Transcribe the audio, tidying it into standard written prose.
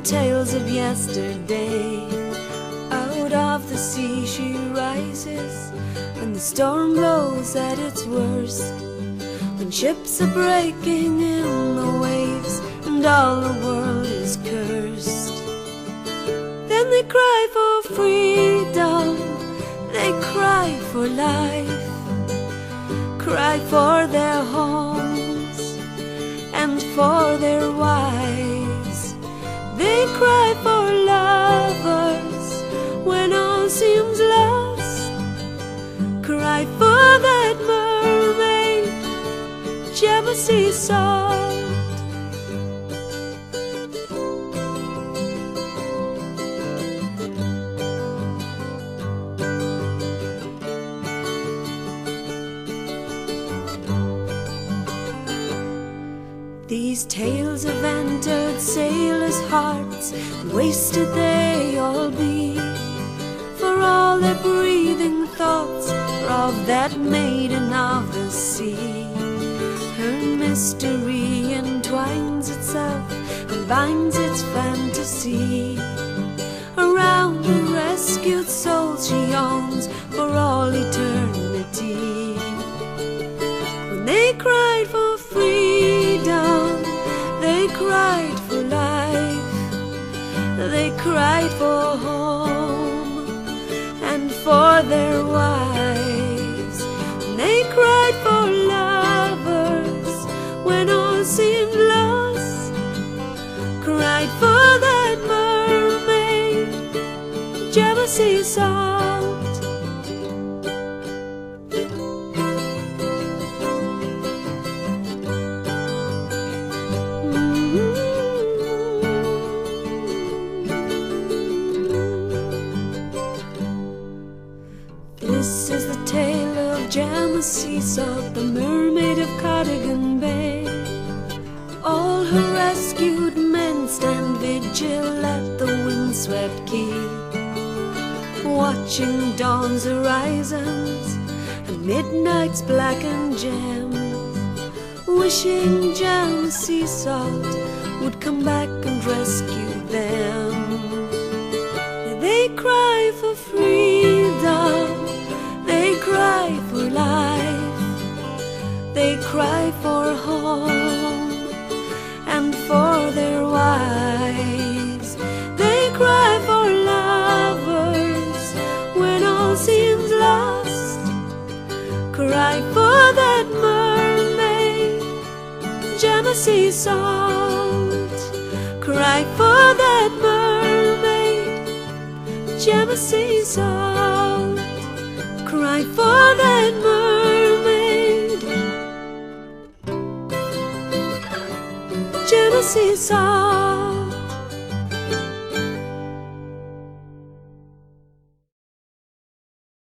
tales of yesterday. Out of the sea she rises when the storm blows at its worst, when ships are breaking in the waves and all the world is cursed. Then they cry for freedom, they cry for life, cry for their homes and for their wives. They cry for lovers when all seems lost, cry for that mermaid jealousy salt. These tales have entered sailors' hearts, and wasted they all be, for all their breathing thoughts are of that maiden of the sea. Her mystery entwines itself and binds its fantasy around the rescued soul she owns for all eternity. When they cried for freedom, they cried for life, they cried for home and for their wives. They cried for lovers when all seemed lost, cried for that mermaid jealousy salt. This is the tale of Gemma Seasalt, the mermaid of Cardigan Bay. All her rescued men stand vigil at the windswept quay, watching dawn's horizons and midnight's blackened gems, wishing Gemma Seasalt would come back and rescue them. They cry for freedom, they cry for life, they cry for home and for their wives. They cry for lovers when all seems lost, cry for that mermaid jealousy salt, cry for that mermaid jealousy salt, cry for that mermaid jealousy salt.